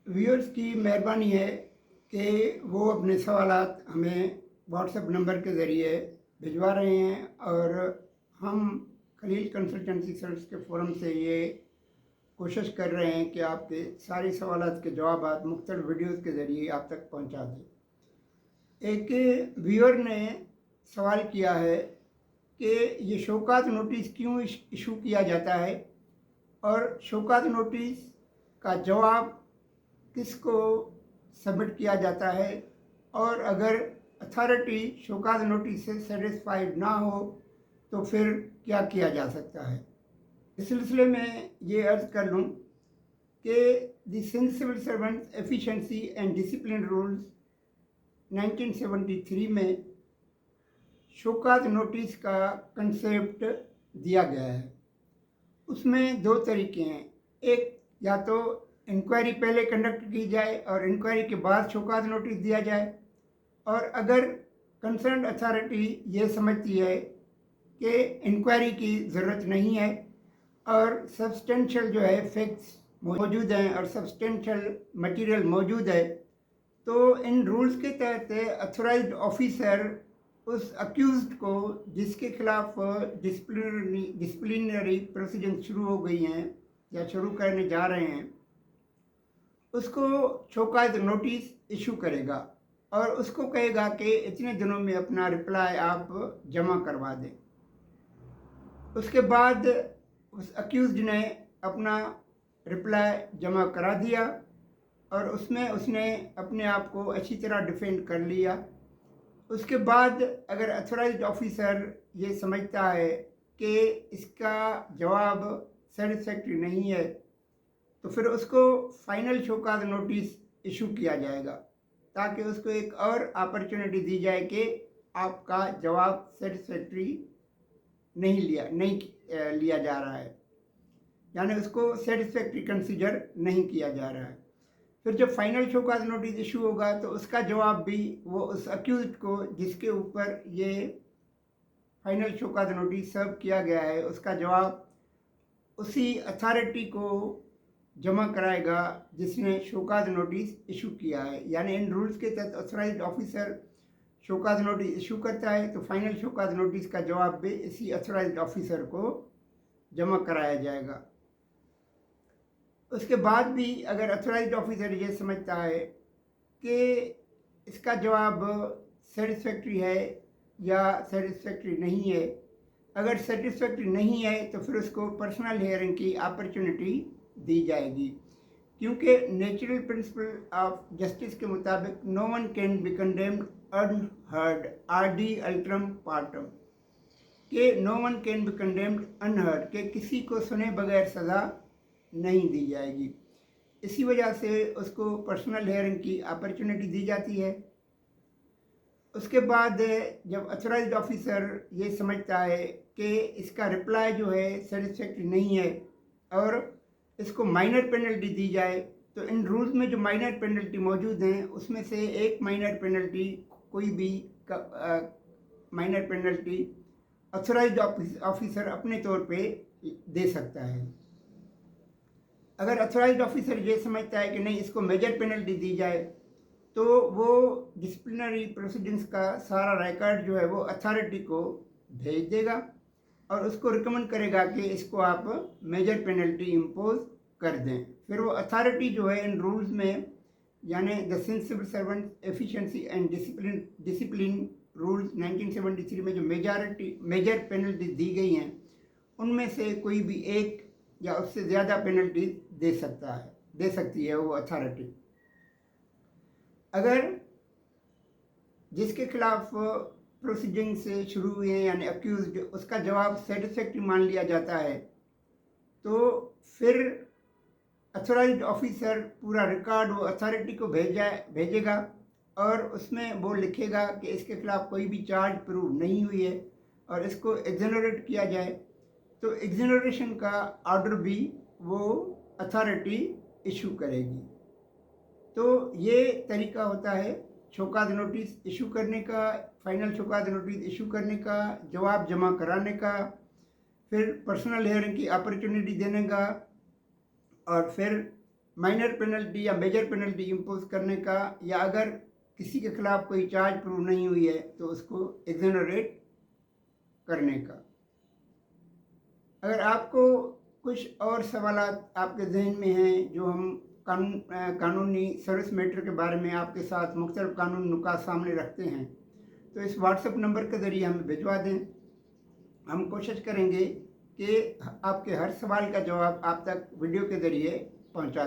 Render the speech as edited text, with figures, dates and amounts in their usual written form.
Viewers की मेहरबानी है कि वो अपने सवालात हमें व्हाट्सएप नंबर के ज़रिए भिजवा रहे हैं और हम खलील कंसल्टेंसी सर्विस के फ़ोरम से ये कोशिश कर रहे हैं कि आपके सारे सवालात के जवाब मुख्तलिफ वीडियोज़ के ज़रिए आप तक पहुंचा दें। एक व्यूअर ने सवाल किया है कि ये शौकात नोटिस क्यों इशू किया जाता है और शौकात नोटिस का जवाब किसको सबमिट किया जाता है, और अगर अथॉरिटी शौकात नोटिस से सेटिस्फाइड ना हो तो फिर क्या किया जा सकता है। इस सिलसिले में ये अर्ज़ कर लूँ कि the civil servant efficiency and discipline rules 1973 में शौकात नोटिस का कंसेप्ट दिया गया है। उसमें दो तरीके हैं, एक या तो इंक्वायरी पहले कंडक्ट की जाए और इंक्वायरी के बाद शौकात नोटिस दिया जाए, और अगर कंसर्न अथॉरिटी ये समझती है कि इंक्वायरी की ज़रूरत नहीं है और सब्सटेंशियल जो है फैक्ट्स मौजूद हैं और सब्सटेंशियल मटेरियल मौजूद है, तो इन रूल्स के तहत अथोराइज्ड ऑफिसर उस अक्यूज्ड को जिसके खिलाफ डिसिप्लिनरी प्रोसीडिंग शुरू हो गई हैं या शुरू करने जा रहे हैं, उसको शौकात नोटिस इशू करेगा और उसको कहेगा कि इतने दिनों में अपना रिप्लाई आप जमा करवा दें। उसके बाद उस अक्यूज्ड ने अपना रिप्लाई जमा करा दिया और उसमें उसने अपने आप को अच्छी तरह डिफेंड कर लिया। उसके बाद अगर अथोराइज्ड ऑफिसर ये समझता है कि इसका जवाब सेटिस्फैक्ट्री नहीं है तो फिर उसको फाइनल शौकात नोटिस इशू किया जाएगा, ताकि उसको एक और अपॉर्चुनिटी दी जाए कि आपका जवाब सेटिस्फैक्ट्री नहीं लिया जा रहा है, यानी उसको सेटिस्फैक्ट्री कंसीडर नहीं किया जा रहा है। फिर जब फाइनल शौकात नोटिस इशू होगा तो उसका जवाब भी वो उस अक्यूज्ड को जिसके ऊपर ये फाइनल शौकात नोटिस सर्व किया गया है उसका जवाब उसी अथॉरिटी को जमा कराएगा जिसने शौकात नोटिस इशू किया है। यानी इन रूल्स के तहत अथॉराइज्ड ऑफिसर शौकात नोटिस इशू करता है तो फाइनल शौकात नोटिस का जवाब भी इसी अथॉराइज्ड ऑफिसर को जमा कराया जाएगा। उसके बाद भी अगर अथॉराइज्ड ऑफिसर ये समझता है कि इसका जवाब सेटिस्फैक्ट्री है या सेटिस्फैक्ट्री नहीं है, अगर सेटिस्फैक्ट्री नहीं है तो फिर उसको पर्सनल हियरिंग की अपॉर्चुनिटी दी जाएगी, क्योंकि नेचुरल प्रिंसिपल ऑफ जस्टिस के मुताबिक no one can be condemned unheard आरडी अल्ट्रम पार्टम, के no one can be condemned unheard के किसी को सुने बगैर सज़ा नहीं दी जाएगी। इसी वजह से उसको पर्सनल हियरिंग की अपॉर्चुनिटी दी जाती है। उसके बाद जब अथॉराइज्ड ऑफिसर ये समझता है कि इसका रिप्लाई जो है सेटिस्फैक्ट्री नहीं है और इसको माइनर पेनल्टी दी जाए, तो इन रूल्स में जो माइनर पेनल्टी मौजूद हैं उसमें से एक माइनर पेनल्टी कोई भी माइनर पेनल्टी अथॉराइज्ड ऑफिसर अपने तौर पे दे सकता है। अगर अथॉराइज्ड ऑफिसर ये समझता है कि नहीं इसको मेजर पेनल्टी दी जाए, तो वो डिसिप्लिनरी प्रोसीडिंग्स का सारा रिकॉर्ड जो है वो अथॉरिटी को भेज देगा और उसको रिकमेंड करेगा कि इसको आप मेजर पेनल्टी इम्पोज कर दें। फिर वो अथॉरिटी जो है इन रूल्स में, यानी the civil servant efficiency and discipline rules 1973 में जो मेजर पेनल्टी दी गई हैं उनमें से कोई भी एक या उससे ज़्यादा पेनल्टी दे सकती है वो अथॉरिटी। अगर जिसके खिलाफ प्रोसीडिंग से शुरू हुए हैं यानी अक्यूज्ड, उसका जवाब सेटिस्फैक्ट्री मान लिया जाता है तो फिर अथॉराइज्ड ऑफिसर पूरा रिकॉर्ड वो अथॉरिटी को भेजेगा और उसमें वो लिखेगा कि इसके खिलाफ कोई भी चार्ज प्रूव नहीं हुई है और इसको एक्सोनरेट किया जाए, तो एक्सोनरेशन का ऑर्डर भी वो अथॉरिटी इशू करेगी। तो ये तरीका होता है शौकात नोटिस इशू करने का, फाइनल शौकात नोटिस इशू करने का, जवाब जमा कराने का, फिर पर्सनल हियरिंग की अपॉर्चुनिटी देने का, और फिर माइनर पेनल्टी या मेजर पेनल्टी इम्पोज करने का, या अगर किसी के खिलाफ कोई चार्ज प्रूव नहीं हुई है तो उसको एक्सोनरेट करने का। अगर आपको कुछ और सवालात आपके जहन में हैं जो हम कानूनी सर्विस मैटर के बारे में आपके साथ मुख्तलिफ कानूनी नुकात सामने रखते हैं, तो इस व्हाट्सएप नंबर के ज़रिए हमें भिजवा दें। हम कोशिश करेंगे कि आपके हर सवाल का जवाब आप तक वीडियो के ज़रिए पहुंचा दें।